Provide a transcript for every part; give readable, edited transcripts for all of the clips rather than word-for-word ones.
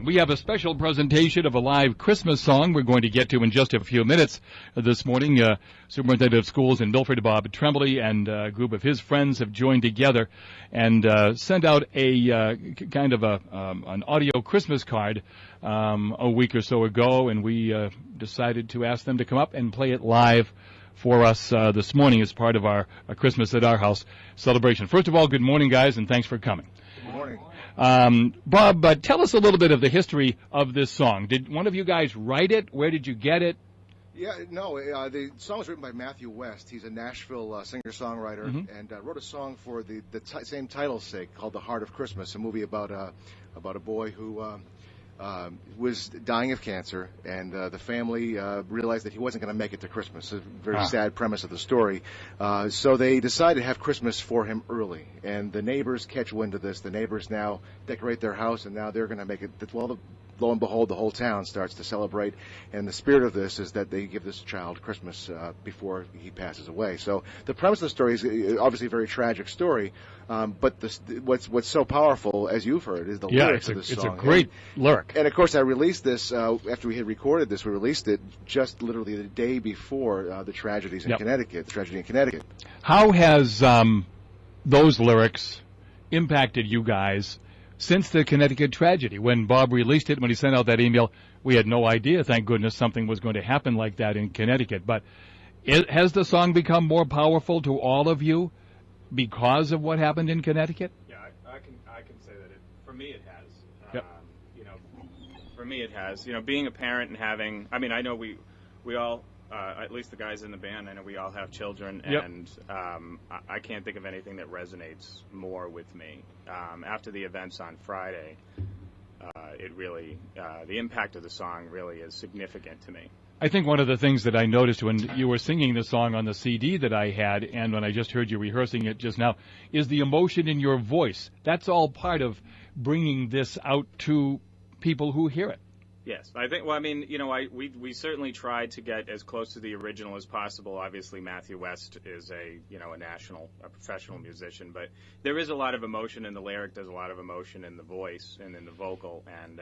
We have a special presentation of a live Christmas song we're going to get to in just a few minutes this morning. Superintendent of Schools in Milford, Bob Tremblay, and a group of his friends have joined together and sent out a kind of an audio Christmas card a week or so ago, and we decided to ask them to come up and play it live for us this morning as part of our Christmas at Our House celebration. First of all, good morning, guys, and thanks for coming. Good morning. Bob, tell us a little bit of the history of this song. Did one of you guys write it? Where did you get it? Yeah, no, the song was written by Matthew West. He's a Nashville singer-songwriter, and wrote a song for the same title's sake called "The Heart of Christmas," a movie about a boy who was dying of cancer, and the family realized that he wasn't going to make it to Christmas. A very sad premise of the story. So they decided to have Christmas for him early, and the neighbors catch wind of this. The neighbors now decorate their house, and now they're going to make it. Well, lo and behold, the whole town starts to celebrate, and the spirit of this is that they give this child Christmas before he passes away. So the premise of the story is obviously a very tragic story, but what's so powerful, as you've heard, is the lyrics of this song. It's a great lyric. And of course, I released this after we had recorded this. We released it just literally the day before the tragedies in Connecticut. The tragedy in Connecticut. How has those lyrics impacted you guys since the Connecticut tragedy? When Bob released it, when he sent out that email, we had no idea, thank goodness, something was going to happen like that in Connecticut. But has the song become more powerful to all of you because of what happened in Connecticut? Yeah, I can say that for me it has. Yep. For me it has. Being a parent and having, I know we all, at least the guys in the band, I know we all have children, and I can't think of anything that resonates more with me. After the events on Friday, it really, the impact of the song really is significant to me. I think one of the things that I noticed when you were singing the song on the CD that I had, and when I just heard you rehearsing it just now, is the emotion in your voice. That's all part of bringing this out to people who hear it. Yes, I think. Well, we certainly tried to get as close to the original as possible. Obviously, Matthew West is a professional musician, but there is a lot of emotion in the lyric. There's a lot of emotion in the voice and in the vocal, and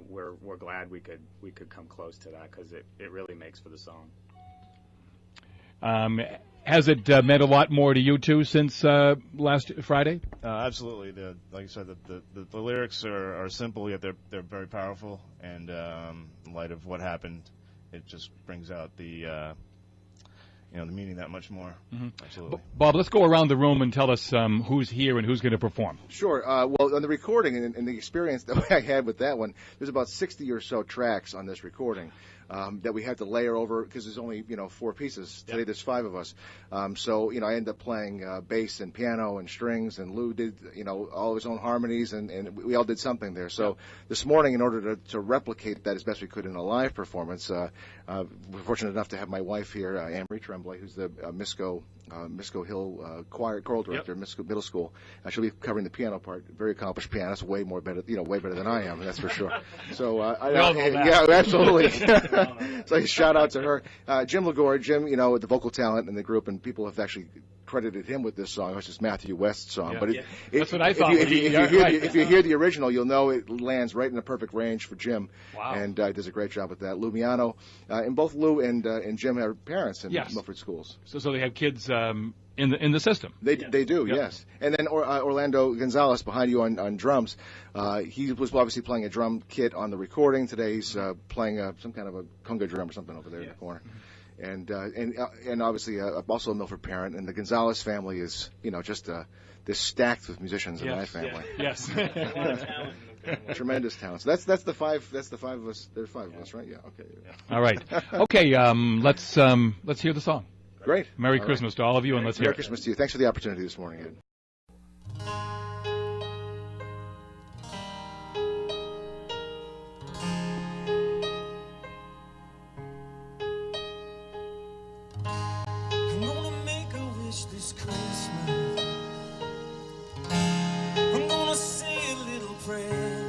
we're glad we could come close to that because it really makes for the song. Has it meant a lot more to you two since last Friday? Absolutely. Like I said, the lyrics are simple, yet they're very powerful. And in light of what happened, it just brings out the meaning that much more. Mm-hmm. Absolutely. Bob, let's go around the room and tell us who's here and who's going to perform. Sure. Well, on the recording and the experience that I had with that one, there's about 60 or so tracks on this recording that we had to layer over because there's only 4 pieces. Today there's 5 of us. So I ended up playing bass and piano and strings, and Lou did all of his own harmonies, and we all did something there. So this morning, in order to replicate that as best we could in a live performance, we're fortunate enough to have my wife here, Marie Tremblay, who's the Misco Hill choral director, Misco Middle School. She'll be covering the piano part. Very accomplished pianist, way better than I am. That's for sure. So yeah, absolutely. So shout out to her, Jim Ligor. Jim, with the vocal talent in the group, and people have actually credited him with this song. It's just Matthew West's song, but that's what I thought. If you hear the original, you'll know it lands right in the perfect range for Jim. Wow. And does a great job with that. Lou Miano, and both Lou and Jim are parents in Milford Schools. So they have kids in the system. They do, yes. And then Orlando Gonzalez behind you on drums. He was obviously playing a drum kit on the recording. Today he's playing some kind of a conga drum or something over there in the corner. And obviously also a Milford parent, and the Gonzalez family is just they're stacked with musicians in my family. Yes. Tremendous talent. So that's the 5. That's the 5 of us. There's 5 of us, right? Yeah. Okay. Yeah. All right. Okay. Let's hear the song. Great. Merry Christmas to all of you, and let's hear it. Merry Christmas to you. Thanks for the opportunity this morning, Ed. I'm gonna make a wish this Christmas. I'm gonna say a little prayer.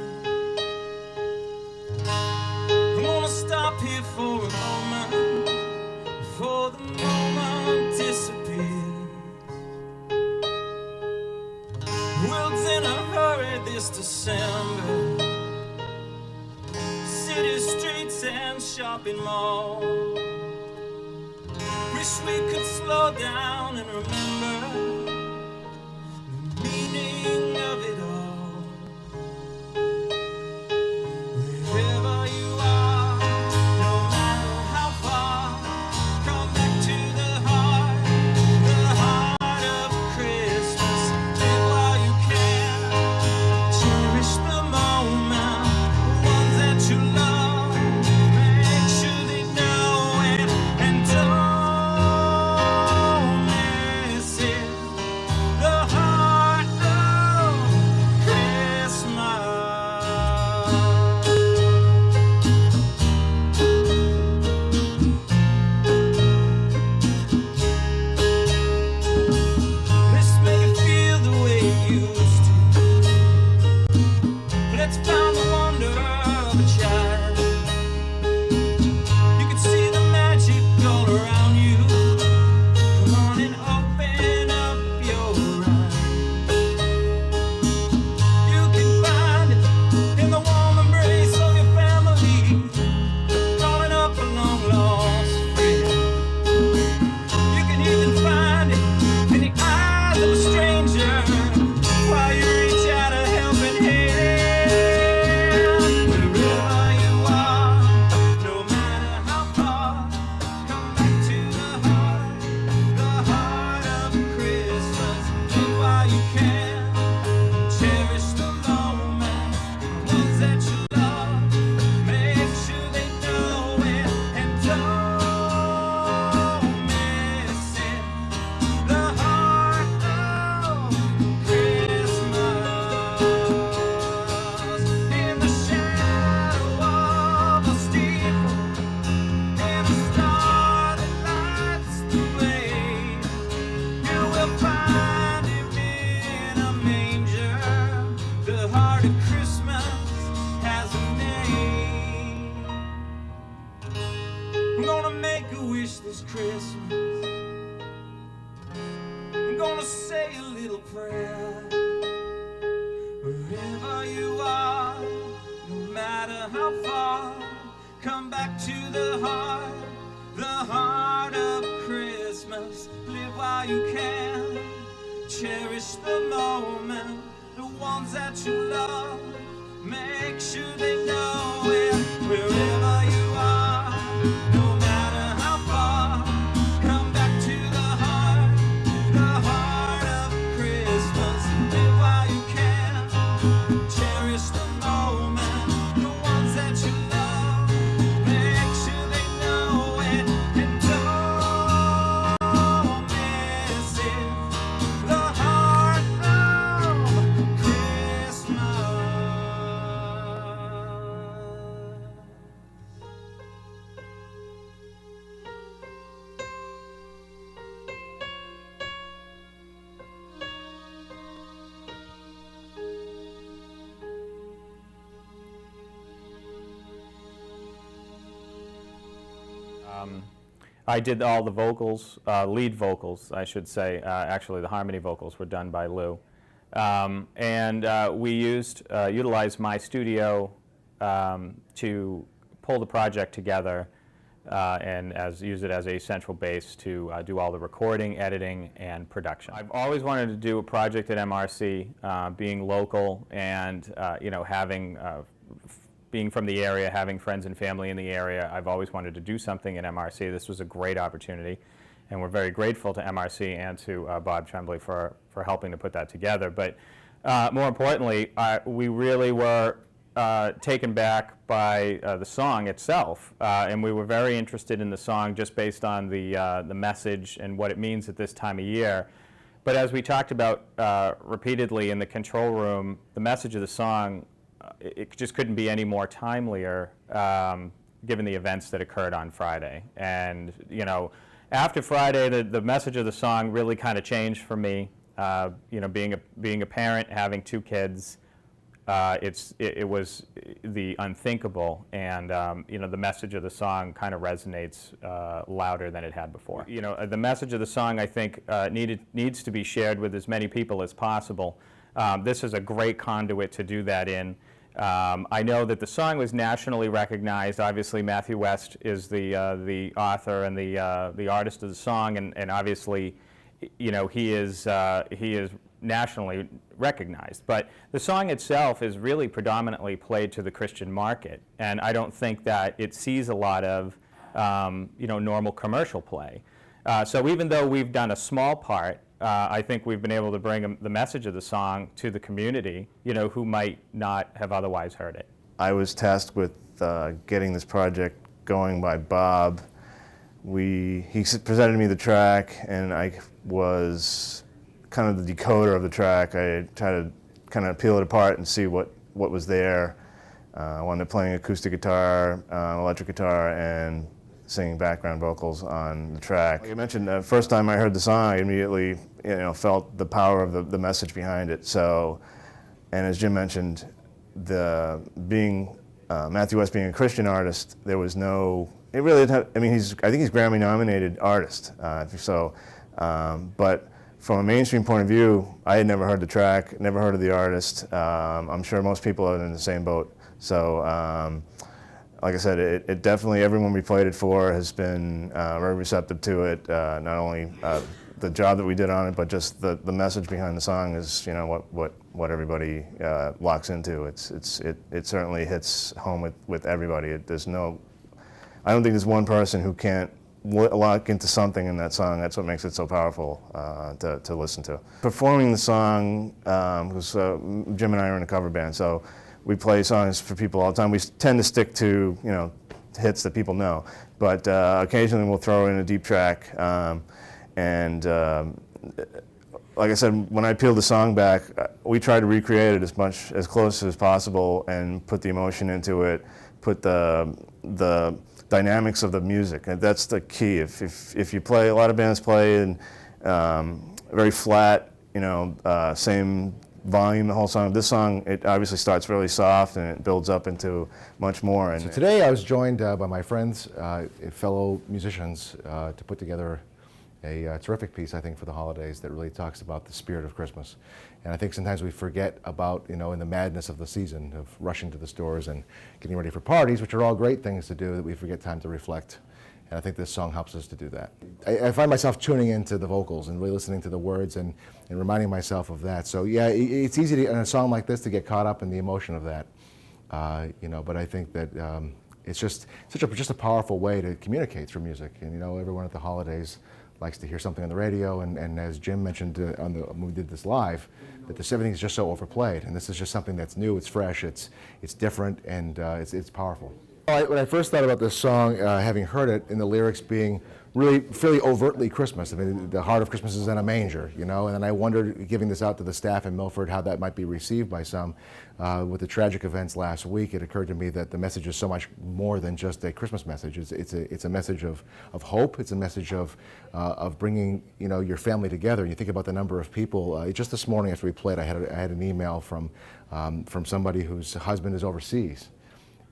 I'm gonna stop here for a moment before the moment disappears. The world's in a hurry this December. and shopping malls. Wish we could slow down and remember the meaning of it all. Wherever you are, no matter how far, come back to the heart of Christmas. Live while you can, cherish the moment, the ones that you love. Make sure they know it and don't miss it. The heart of Christmas. Let's make it feel the way it used to. Let's find the wonder of a child. You can see the magic all around you. Come on and open up your eyes. You can find it in the warm embrace of your family, calling up a long lost friend. You can even find it in the eyes of a stranger while you reach out a helping hand. Wherever you are, no matter how far, come back to the heart of Christmas. Live while you can, cherish the moment, the ones that you love. Make sure they know it and don't miss it. The heart of Christmas. In the shadow of a steeple, in a star that lights the way, you will find him in a manger. The heart of Christmas has a name. I'm gonna make a wish this Christmas. I'm gonna say a little prayer. Wherever you are, no matter how far, come back to the heart of Christmas. Live while you can, cherish the moment, the ones that you love. Make sure they know it. Wherever you are, no matter how far, come back to the heart of Christmas. Live while you can, cherish the moment, the ones that you love. Make sure they know it and don't miss it. The heart of Christmas. I did all the vocals, lead vocals, I should say. Actually, the harmony vocals were done by Lou. And we utilized my studio to pull the project together and use it as a central base to do all the recording, editing, and production. I've always wanted to do a project at MRC, being local and having being from the area, having friends and family in the area. I've always wanted to do something at MRC. This was a great opportunity, and we're very grateful to MRC and to Bob Tremblay for helping to put that together. But more importantly, we really were taken back by the song itself, and we were very interested in the song just based on the message and what it means at this time of year. But as we talked about repeatedly in the control room, the message of the song, it just couldn't be any more timelier given the events that occurred on Friday. And after Friday, the message of the song really kind of changed for me. Being a parent, having 2 kids, it was the unthinkable, and the message of the song kind of resonates louder than it had before. The message of the song, I think, needs to be shared with as many people as possible. This is a great conduit to do that in. I know that the song was nationally recognized. Obviously, Matthew West is the author and the artist of the song, and obviously, you know, he is nationally recognized. But the song itself is really predominantly played to the Christian market, and I don't think that it sees a lot of you know, normal commercial play. So even though we've done a small part, I think we've been able to bring the message of the song to the community, you know, who might not have otherwise heard it. I was tasked with getting this project going by Bob. He presented me the track, and I was kind of the decoder of the track. I tried to kind of peel it apart and see what was there. I wound up playing acoustic guitar, electric guitar, and singing background vocals on the track. Like I mentioned, the first time I heard the song, I immediately, you know, felt the power of the message behind it. So, and as Jim mentioned, Matthew West being a Christian artist, there was no. It really, I mean, I think he's Grammy-nominated artist. But from a mainstream point of view, I had never heard the track, never heard of the artist. I'm sure most people are in the same boat. So, like I said, it definitely, everyone we played it for has been very receptive to it. Not only the job that we did on it, but just the message behind the song is, you know, what everybody locks into. It certainly hits home with everybody. I don't think there's one person who can't lock into something in that song. That's what makes it so powerful to listen to. Performing the song, because Jim and I are in a cover band, so we play songs for people all the time. We tend to stick to, you know, hits that people know, but occasionally we'll throw in a deep track. Like I said, when I peeled the song back, we tried to recreate it as close as possible and put the emotion into it, put the dynamics of the music. And that's the key. If you play, a lot of bands play in very flat, you know, same volume the whole song. This song, it obviously starts really soft and it builds up into much more. And so today I was joined by my friends, fellow musicians, to put together a terrific piece, I think, for the holidays that really talks about the spirit of Christmas. And I think sometimes we forget about, you know, in the madness of the season of rushing to the stores and getting ready for parties, which are all great things to do, that we forget time to reflect. And I think this song helps us to do that. I find myself tuning into the vocals and really listening to the words and reminding myself of that. So yeah, it's easy to, in a song like this, to get caught up in the emotion of that. You know, but I think that it's just just a powerful way to communicate through music. And you know, everyone at the holidays likes to hear something on the radio, and as Jim mentioned when we did this live, that everything is just so overplayed, and this is just something that's new, it's fresh, it's different, and it's powerful. When I first thought about this song, having heard it, and the lyrics being really fairly overtly Christmas. I mean, the heart of Christmas is in a manger, you know, and then I wondered, giving this out to the staff in Milford, how that might be received by some. With the tragic events last week, it occurred to me that the message is so much more than just a Christmas message. It's a message of hope. It's a message of bringing, you know, your family together. And you think about the number of people. Just this morning after we played, I had an email from somebody whose husband is overseas,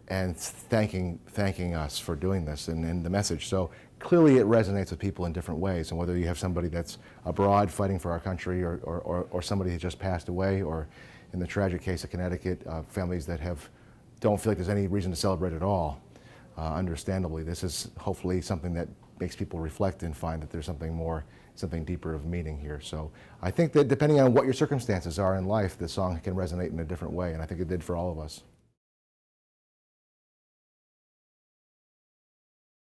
and thanking us for doing this and the message. So clearly it resonates with people in different ways, and whether you have somebody that's abroad fighting for our country or somebody who just passed away, or in the tragic case of Connecticut, families that don't feel like there's any reason to celebrate at all. Understandably, this is hopefully something that makes people reflect and find that there's something more, something deeper of meaning here. So I think that depending on what your circumstances are in life, this song can resonate in a different way, and I think it did for all of us.